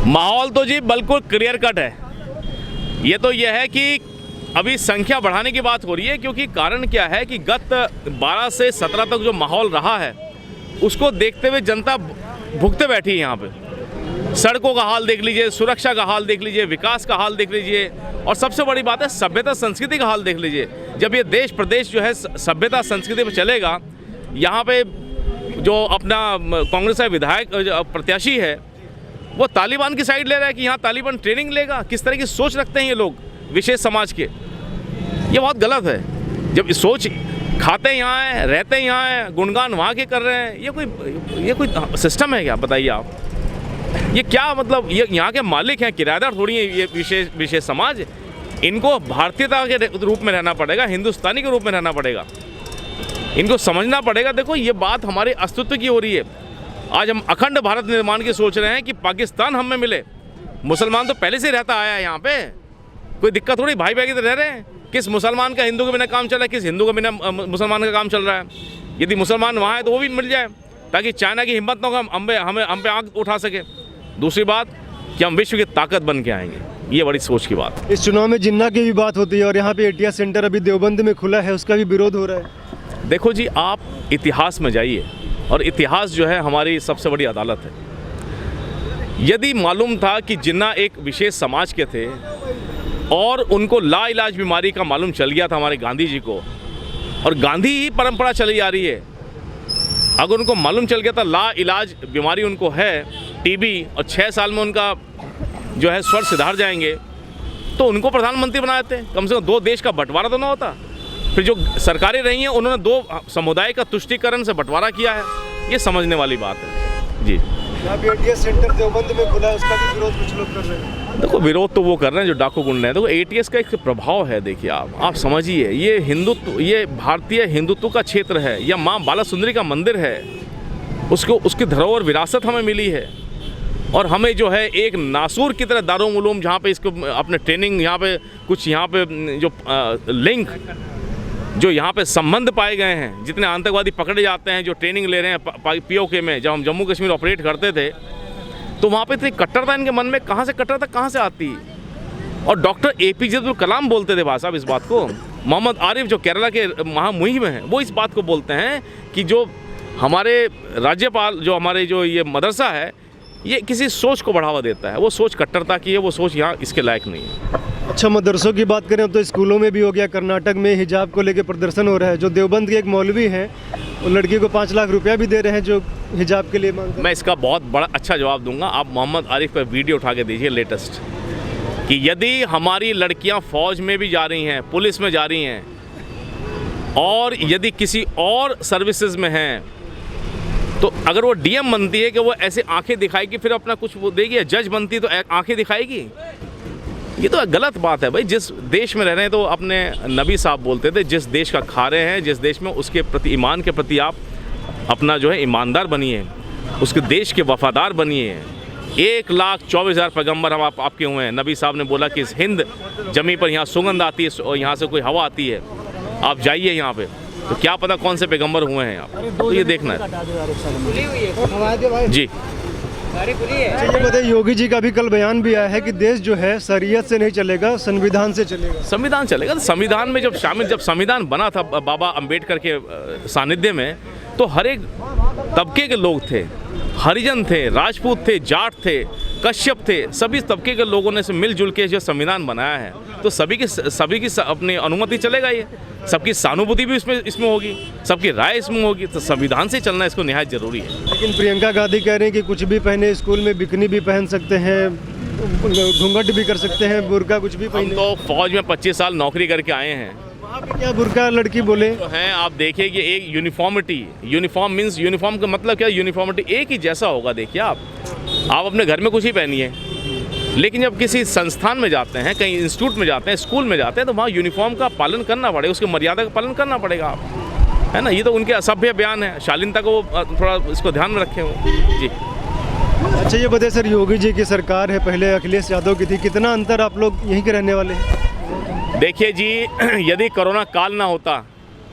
माहौल तो जी बिल्कुल क्लियर कट है। ये है कि अभी संख्या बढ़ाने की बात हो रही है, क्योंकि कारण क्या है कि गत 12 से 17 तक जो माहौल रहा है उसको देखते हुए जनता भुगते बैठी है। यहाँ पे सड़कों का हाल देख लीजिए, सुरक्षा का हाल देख लीजिए, विकास का हाल देख लीजिए, और सबसे बड़ी बात है सभ्यता संस्कृति का हाल देख लीजिए। जब ये देश प्रदेश जो है सभ्यता संस्कृति पर चलेगा, यहाँ पे जो अपना कांग्रेस का विधायक प्रत्याशी है वो तालिबान की साइड ले रहा है कि यहाँ तालिबान ट्रेनिंग लेगा। किस तरह की सोच रखते हैं ये लोग विशेष समाज के, ये बहुत गलत है। जब सोच खाते यहाँ हैं, रहते यहाँ हैं, गुणगान वहाँ के कर रहे हैं, ये कोई सिस्टम है क्या? बताइए आप, ये क्या मतलब? ये यहाँ के मालिक हैं, किराएदार थोड़ी है ये विशेष समाज। इनको भारतीयता के रूप में रहना पड़ेगा, हिंदुस्तानी के रूप में रहना पड़ेगा, इनको समझना पड़ेगा। देखो ये बात हमारे अस्तित्व की हो रही है। आज हम अखंड भारत निर्माण की सोच रहे हैं कि पाकिस्तान हम में मिले। मुसलमान तो पहले से रहता आया है यहाँ पे, कोई दिक्कत थोड़ी, भाई भाई की तरह रह रहे हैं। किस मुसलमान का हिंदू के बिना काम चल रहा है, किस हिंदू के बिना मुसलमान का काम चल रहा है? यदि मुसलमान वहाँ है तो वो भी मिल जाए, ताकि चाइना की हिम्मत ना हो हम पे आँख उठा सके। दूसरी बात कि हम विश्व की ताकत बन के आएंगे, ये बड़ी सोच की बात। इस चुनाव में जिन्ना की भी बात होती है और यहाँ पे एटीएस सेंटर अभी देवबंद में खुला है, उसका भी विरोध हो रहा है। देखो जी, आप इतिहास में जाइए, और इतिहास जो है हमारी सबसे बड़ी अदालत है। यदि मालूम था कि जिन्ना एक विशेष समाज के थे और उनको लाइलाज बीमारी का मालूम चल गया था हमारे गांधी जी को, और गांधी ही परंपरा चली आ रही है, अगर उनको मालूम चल गया था लाइलाज बीमारी उनको है, टीबी, और 6 साल में उनका जो है स्वर सुधार जाएंगे, तो उनको प्रधानमंत्री बनाए थे। कम से कम 2 देश का बंटवारा तो ना होता। फिर जो सरकारें रही हैं उन्होंने 2 समुदाय का तुष्टीकरण से बंटवारा किया है, ये समझने वाली बात है जी। एटीएस सेंटर देवबंद में खुला है, उसका भी विरोध कुछ लोग कर रहे हैं। देखो विरोध तो वो कर रहे हैं जो डाकू गुंडे हैं। देखो एटीएस का एक प्रभाव है, देखिए आप समझिए, ये हिंदुत्व, ये भारतीय हिंदुत्व का क्षेत्र है, या माँ बाला सुंदरी का मंदिर है, उसकी धरोहर विरासत हमें मिली है, और हमें जो है एक नासूर की तरह दारुल उलूम जहाँ पे इसको अपने ट्रेनिंग, यहाँ पे कुछ यहाँ पे जो लिंक, जो यहाँ पे संबंध पाए गए हैं, जितने आतंकवादी पकड़े जाते हैं जो ट्रेनिंग ले रहे हैं पीओके में, जब हम जम्मू कश्मीर ऑपरेट करते थे तो वहाँ पे इतनी कट्टरता इनके मन में कहाँ से कट्टरता कहाँ से आती? और डॉक्टर एपीजे अब्दुल कलाम बोलते थे भाई साहब इस बात को। मोहम्मद आरिफ जो केरला के महामुहिम हैं वो इस बात को बोलते हैं कि जो हमारे राज्यपाल, जो हमारे जो ये मदरसा है, ये किसी सोच को बढ़ावा देता है। वो सोच कट्टरता की है, वो सोच यहाँ इसके लायक नहीं है। अच्छा, मदरसों की बात करें तो स्कूलों में भी हो गया, कर्नाटक में हिजाब को लेकर प्रदर्शन हो रहा है। जो देवबंद के एक मौलवी हैं वो लड़की को 5 लाख रुपया भी दे रहे हैं जो हिजाब के लिए मांगते हैं। मैं इसका बहुत बड़ा अच्छा जवाब दूंगा। आप मोहम्मद आरिफ पर वीडियो उठा के दीजिए लेटेस्ट, कि यदि हमारी लड़कियां फौज में भी जा रही हैं, पुलिस में जा रही हैं, और यदि किसी और सर्विसेज में हैं, तो अगर वो डीएम बनती है कि वो ऐसे आंखें दिखाएगी, फिर अपना कुछ वो देगी, जज बनती तो आंखें दिखाएगी? ये तो गलत बात है भाई। जिस देश में रह रहे हैं, तो अपने नबी साहब बोलते थे, जिस देश का खा रहे हैं, जिस देश में, उसके प्रति, ईमान के प्रति आप अपना जो है ईमानदार बनिए, उसके देश के वफादार बनिए। 1,24,000 पैगम्बर हम आपके हुए हैं। नबी साहब ने बोला कि इस हिंद जमी पर यहाँ सुगंध आती है और यहाँ से कोई हवा आती है, आप जाइए यहाँ पे, तो क्या पता कौन से पैगम्बर हुए हैं आप, तो ये देखना है जी। ये बताइए, योगी जी का भी कल बयान भी आया है कि देश जो है शरीयत से नहीं चलेगा, संविधान से चलेगा। संविधान चलेगा। तो संविधान में जब संविधान बना था बाबा अंबेडकर के सानिध्य में, तो हर एक तबके के लोग थे, हरिजन थे, राजपूत थे, जाट थे, कश्यप थे, सभी तबके के लोगों ने मिलजुल के जो संविधान बनाया है, तो सभी की अपनी अनुमति चलेगा। ये सबकी सहानुभूति भी इसमें होगी, सबकी राय इसमें होगी, तो संविधान से चलना इसको निहायत जरूरी है। लेकिन प्रियंका गांधी कह रहे हैं कि कुछ भी पहने, स्कूल में बिकनी भी पहन सकते हैं, घूंघट भी कर सकते हैं, बुर्का कुछ भी पहने। हम तो फौज में 25 साल नौकरी करके आए हैं। वहाँ पे क्या बुर्का लड़की बोले तो हैं, आप देखिए कि एक यूनिफॉर्मिटी, यूनिफॉर्म मीन्स, यूनिफॉर्म का मतलब क्या? यूनिफॉर्मिटी एक ही जैसा होगा। देखिए आप अपने घर में कुछ ही पहनिए, लेकिन जब किसी संस्थान में जाते हैं, कहीं इंस्टीट्यूट में जाते हैं, स्कूल में जाते हैं, तो वहाँ यूनिफॉर्म का पालन करना पड़ेगा, उसकी मर्यादा का पालन करना पड़ेगा आप, है ना। ये तो उनके असभ्य बयान है, शालीनता को थोड़ा इसको ध्यान में रखें वो जी। अच्छा, ये बताइए सर, योगी जी की सरकार है, पहले अखिलेश यादव की थी, कितना अंतर? आप लोग यहीं के रहने वाले हैं। देखिए जी, यदि कोरोना काल ना होता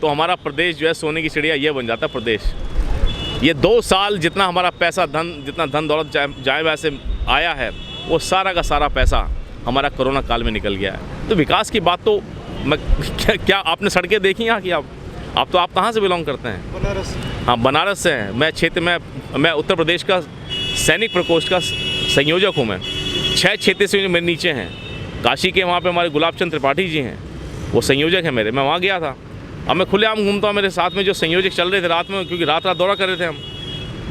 तो हमारा प्रदेश जो है सोने की चिड़िया ये बन जाता प्रदेश। ये 2 साल जितना हमारा पैसा जितना धन दौलत जाए वैसे आया है वो सारा का सारा पैसा हमारा कोरोना काल में निकल गया है। तो विकास की बात तो क्या आपने सड़कें देखी यहाँ की? आप कहाँ से बिलोंग करते हैं? बनारस। हाँ, बनारस से हैं। मैं क्षेत्र में मैं उत्तर प्रदेश का सैनिक प्रकोष्ठ का संयोजक हूँ। मैं 6 क्षेत्र से मेरे नीचे हैं। काशी के वहाँ पे हमारे गुलाब चंद त्रिपाठी जी हैं, वो संयोजक हैं मेरे। मैं वहाँ गया था। अब मैं खुलेआम घूमता हूँ, मेरे साथ में जो संयोजक चल रहे थे रात में, क्योंकि रात दौरा कर रहे थे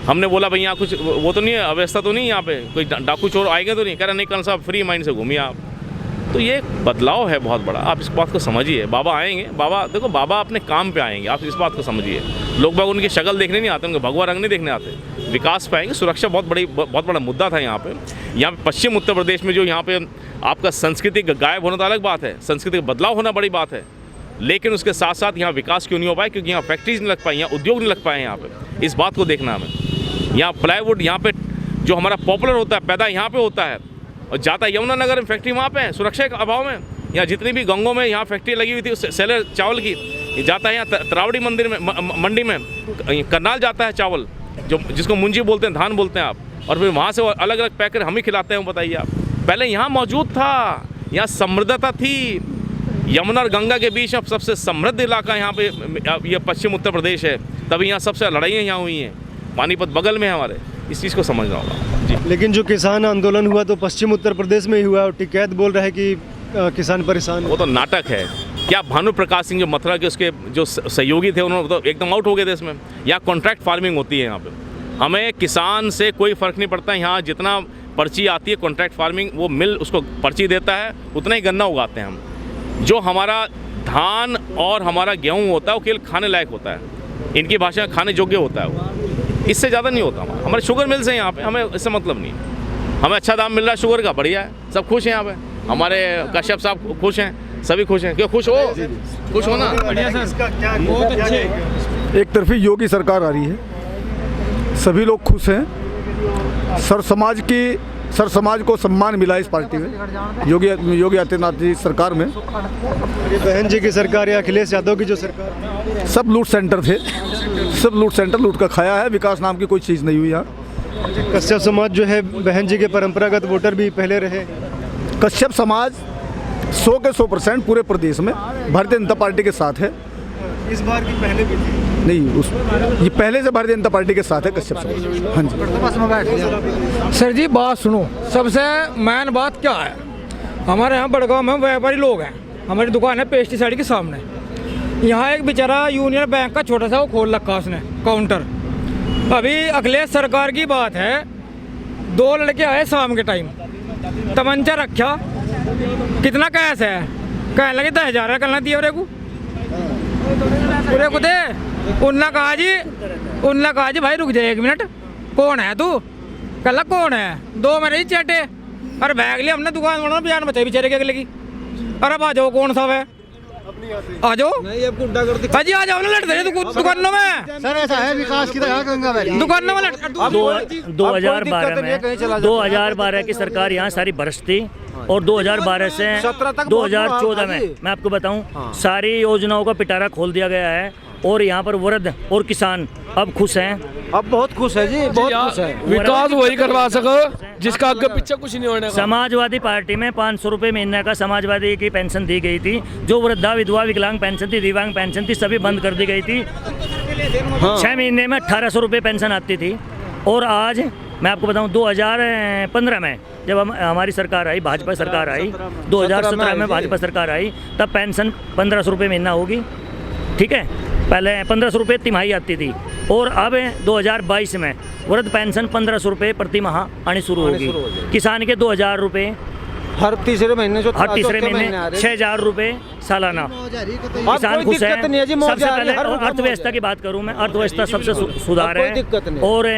हमने बोला भाई यहाँ कुछ वो तो नहीं है, अव्यवस्था तो नहीं है यहाँ पे, कोई डाकू चोर आएंगे तो नहीं? कह रहा नहीं, कल साहब फ्री माइंड से घूमिए आप। तो ये बदलाव है बहुत बड़ा, आप इस बात को समझिए। बाबा आएंगे, बाबा देखो, बाबा अपने काम पे आएंगे, आप इस बात को समझिए। लोग बाग उनकी शक्ल देखने नहीं आते, उनके भगवा रंग नहीं देखने आते। विकास पे आएंगे। सुरक्षा बहुत बड़ा मुद्दा था यहाँ पे। पश्चिम उत्तर प्रदेश में जो यहाँ पे आपका संस्कृति का गायब होना तो अलग बात है, संस्कृति का बदलाव होना बड़ी बात है, लेकिन उसके साथ साथ यहाँ विकास क्यों नहीं हो पाए? क्योंकि यहाँ फैक्ट्रीज नहीं लग पाई, यहाँ उद्योग नहीं लग पाए। यहाँ पे इस बात को देखना हमें। यहाँ प्लाईवुड यहाँ पे जो हमारा पॉपुलर होता है पैदा यहाँ पे होता है, और जाता है यमुनानगर में फैक्ट्री वहाँ पे है। सुरक्षा के अभाव में यहाँ जितनी भी गंगों में यहाँ फैक्ट्री लगी हुई थी सेलर चावल की, ये जाता है यहाँ तरावड़ी मंदिर में मंडी में करनाल जाता है चावल, जो जिसको मुंजी बोलते हैं, धान बोलते हैं आप, और फिर वहाँ से अलग अलग पैकेट हम ही खिलाते हैं। बताइए आप, पहले यहाँ मौजूद था, यहाँ समृद्धता थी। यमुना और गंगा के बीच अब सबसे समृद्ध इलाका यहाँ पे ये पश्चिम उत्तर प्रदेश है, तभी यहाँ सबसे लड़ाइयाँ यहाँ हुई हैं। पानीपत बगल में है हमारे, इस चीज़ को समझना होगा जी। लेकिन जो किसान आंदोलन हुआ तो पश्चिम उत्तर प्रदेश में ही हुआ, और टिकैत बोल रहा है कि किसान परेशान। वो तो नाटक है। क्या भानु प्रकाश सिंह जो मथुरा के उसके जो सहयोगी थे उन्होंने तो एकदम आउट हो गए थे इसमें। यहाँ कॉन्ट्रैक्ट फार्मिंग होती है यहाँ पे, हमें किसान से कोई फ़र्क नहीं पड़ता। यहाँ जितना पर्ची आती है कॉन्ट्रैक्ट फार्मिंग, वो मिल उसको पर्ची देता है, उतना ही गन्ना उगाते हैं हम। जो हमारा धान और हमारा गेहूँ होता है वो केवल खाने लायक होता है, इनकी भाषा में खाने योग्य होता है वो, इससे ज़्यादा नहीं होता। हमारे शुगर मिल्स हैं यहाँ पे, हमें इससे मतलब नहीं। हमें अच्छा दाम मिल रहा है शुगर का, बढ़िया है, सब खुश हैं यहाँ पे। हमारे कश्यप साहब खुश हैं, सभी खुश हैं। क्यों खुश हो? खुश हो ना? बढ़िया सर, बहुत अच्छे। एक तरफी योगी सरकार आ रही है, सभी लोग खुश हैं। सर समाज को सम्मान मिला इस पार्टी में, योगी आदित्यनाथ जी सरकार में। ये बहन जी की सरकार या अखिलेश यादव की जो सरकार, सब लूट सेंटर थे, सब लूट का खाया है। विकास नाम की कोई चीज़ नहीं हुई यहाँ। कश्यप समाज जो है बहन जी के परंपरागत वोटर भी पहले रहे। कश्यप समाज 100 के 100% पूरे प्रदेश में भारतीय जनता पार्टी के साथ है। इस बार की पहले भी थी नहीं, ये पहले से भारतीय जनता पार्टी के साथ है कश्यप समाज। हाँ जी सर जी, बात सुनो। सबसे मेन बात क्या है, हमारे यहाँ बड़गांव में व्यापारी लोग हैं, हमारी दुकान है पेस्टिसाइड के सामने। यहाँ एक बेचारा यूनियन बैंक का छोटा सा वो खोल रखा उसने काउंटर। अभी अखिलेश सरकार की बात है, 2 लड़के आए शाम के टाइम, तमंचा रखा, कितना कैश है, कहने लगे 10,000 करना दिया को पूरे को दे। उनने कहा जी भाई रुक जाए 1 मिनट, कौन है तू? कल कौन है? 2 महीने ही चटे, अरे बैग लिया हमने, दुकान बनाना बयान बचाई बेचारे के अगले की। अरे आ जाओ, कौन सा है? आ जाओ भाजी, आ जाओ ना, लड़ दे दुकानों में। सर ऐसा है, विकास की तरह दुकानों में 2012 की सरकार यहाँ सारी भ्रष्ट थी, और 2012 से 2014 में मैं आपको बताऊं, सारी योजनाओं का पिटारा खोल दिया गया है, और यहाँ पर वृद्ध और किसान अब खुश हैं। अब बहुत खुश है जी, बहुत खुश है। विकास वही करवा सको जिसका आगे पीछे कुछ नहीं होने का। समाजवादी पार्टी में 500 रुपये महीने का समाजवादी की पेंशन दी गई थी, जो वृद्धा विधवा विकलांग पेंशन थी, दिव्यांग पेंशन थी, सभी बंद कर दी गई थी। 6 महीने में 1800 रुपये पेंशन आती थी। और आज मैं आपको बताऊं, 2015 में जब हमारी सरकार आई, भाजपा सरकार आई, 2017 में भाजपा सरकार आई, तब पेंशन 1500 रुपये महीना होगी। ठीक है, पहले 1500 रुपये तिमाही आती थी, और अब 2022 में वृद्ध पेंशन 1500 रुपये प्रति माह आनी शुरू होगी। किसान के 2000 रुपये हर तीसरे महीने 6,000 रुपये सालाना। किसान खुश है। सबसे पहले अर्थव्यवस्था की बात करूं मैं, अर्थव्यवस्था सबसे सुधार है, और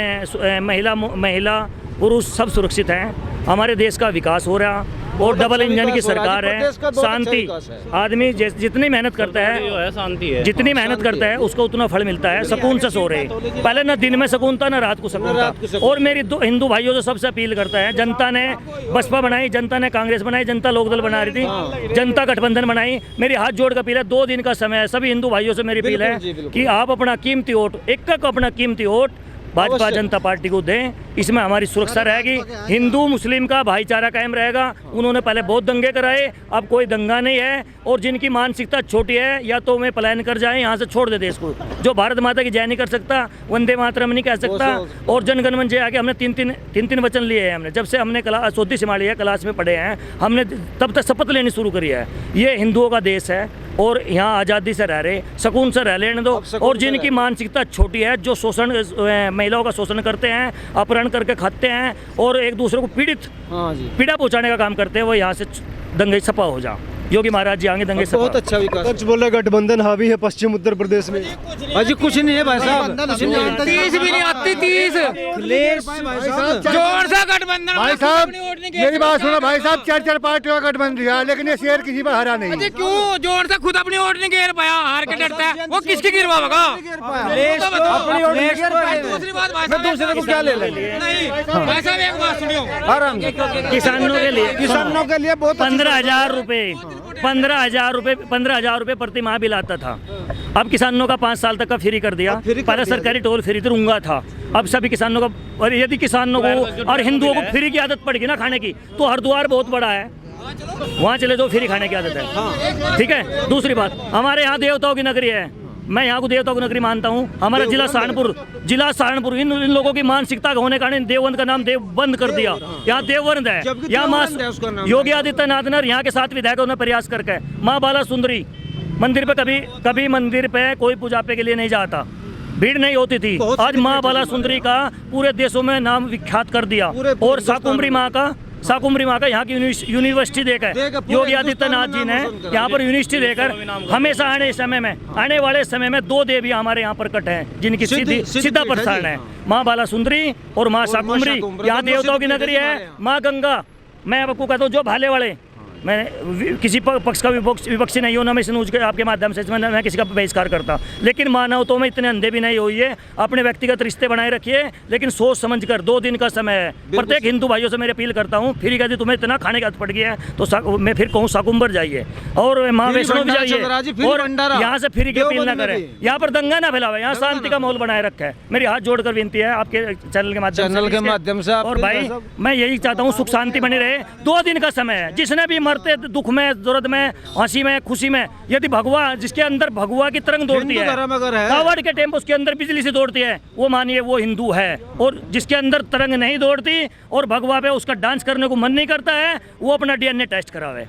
महिला पुरुष सब सुरक्षित हैं। हमारे देश का विकास हो रहा, और डबल इंजन की सरकार है। शांति, आदमी जितनी मेहनत करता है, शांति है, जितनी मेहनत करता है उसको उतना फल मिलता है। सुकून से सो रहे, पहले न दिन में सुकून था, न रात को सुकून था। और मेरी हिंदू भाइयों से सबसे अपील करता है, जनता ने बसपा बनाई, जनता ने कांग्रेस बनाई, जनता लोकदल बना रही थी, जनता गठबंधन बनाई। मेरी हाथ जोड़ कर अपील है, 2 दिन का समय है, सभी हिंदू भाइयों से मेरी अपील है कि आप अपना कीमती वोट, एक अपना कीमती वोट भाजपा जनता पार्टी को दें, इसमें हमारी सुरक्षा रहेगी, हिंदू मुस्लिम का भाईचारा कायम रहेगा। उन्होंने पहले बहुत दंगे कराए, अब कोई दंगा नहीं है। और जिनकी मानसिकता छोटी है या तो वे पलायन कर जाएं, यहाँ से छोड़ दे देश को। जो भारत माता की जय नहीं कर सकता, वंदे मातरम नहीं कह सकता, और जनगण मन जय आके हमने तीन वचन लिए हैं। हमने जब से हमने चौथी सिमाड़िया क्लास में पढ़े हैं, हमने तब तक शपथ लेनी शुरू करी है। ये हिंदुओं का देश है और यहाँ आज़ादी से रह रहे, सुकून से रह लेने दो। और जिनकी मानसिकता छोटी है, जो शोषण महिलाओं का शोषण करते हैं, अपहरण करके खाते हैं और एक दूसरे को पीड़ा पहुंचाने का काम करते हैं, वो यहाँ से दंगे छपा हो जा। योगी महाराज जी आगे दंगे बहुत अच्छा विकास। सच बोला, गठबंधन हावी है पश्चिम उत्तर प्रदेश में। अजी कुछ नहीं है भाई साहब, 30 भी नहीं आती, 30 जोर सा गठबंधन। भाई साहब मेरी बात सुनो भाई साहब, 4 पार्टियों का गठबंधन दिया, लेकिन ये शेर किसी पर हरा नहीं। अरे क्यों जोर से खुद अपनी वोट नहीं गिर पाया, हार के डरता है, वो किसकी गिरवाएगा? दूसरी बात भाई साहब, दूसरे को क्या ले लेंगे? नहीं भाई साहब एक बात सुनियो, किसानों के लिए बहुत 15,000 रुपये 15,000 रुपये प्रति माह बिल आता था। अब किसानों का 5 साल तक का फ्री कर दिया। पहले सरकारी टोल फ्री रूंगा था, अब सभी किसानों का। और यदि किसानों को और हिंदुओं को फ्री की आदत पड़ गई ना खाने की, तो हरिद्वार बहुत बड़ा है, वहाँ चले जाओ, फ्री खाने की आदत है। ठीक है। दूसरी बात, हमारे यहाँ देवताओं की नगरी है, मैं यहाँ को देवताओं की नगरी मानता हूँ। हमारा जिला सहारनपुर इन लोगों की मानसिकता होने के कारण देवबंद का नाम देवबंद कर दिया। यहाँ देवबंद है, यहाँ योगी आदित्यनाथ ने यहाँ के 7 विधायकों ने प्रयास करके माँ बाला सुंदरी मंदिर पे कभी मंदिर पे कोई पूजा पे के लिए नहीं जाता, भीड़ नहीं होती थी। आज माँ बाला सुंदरी का पूरे देशों में नाम विख्यात कर दिया। और शाकुंभरी माँ का यहाँ की यूनिवर्सिटी देकर योगी आदित्यनाथ जी ने यहाँ पर यूनिवर्सिटी देकर हमेशा आने वाले समय में 2 देवी हमारे यहाँ प्रकट हैं, जिनकी सीधा प्रसारण है, माँ बाला सुंदरी और माँ शाकुंभरी। यहाँ देवताओं की नगरी है। माँ गंगा, मैं आपको कहता हूँ, जो भाले वाले, मैं किसी पक्ष का विपक्षी नहीं हूँ ना, मैं न्यूज़ के आपके माध्यम से मैं किसी का बहिष्कार करता, लेकिन मानवताओं में इतने अंधे भी नहीं हुई है। अपने व्यक्तिगत रिश्ते बनाए रखिए, लेकिन सोच समझ कर। 2 दिन का समय है। प्रत्येक हिंदू भाइयों से मेरी अपील करता हूँ, फ्री यदि तुम्हें इतना खाने की आदत पड़ गया है तो मैं फिर कहूँ शाकुंभर जाइए और माँ वैष्णो भी जाइए, और यहाँ से फ्री की अपील ना करें। यहाँ पर दंगा ना फैलावे, यहाँ शांति का माहौल बनाए रखा है। मेरी हाथ जोड़कर विनती है आपके चैनल के माध्यम से। और भाई मैं यही चाहता हूँ, सुख शांति बनी रहे। 2 दिन का समय है। जिसने भी मरते दुख में, जरूरत में, हंसी में, खुशी में, यदि भगवा, जिसके अंदर भगवा की तरंग दौड़ती है, कावड़ के टेम्पो उसके अंदर बिजली से दौड़ती है, वो मानिए वो हिंदू है। और जिसके अंदर तरंग नहीं दौड़ती और भगवा पे उसका डांस करने को मन नहीं करता है, वो अपना DNA टेस्ट करावे।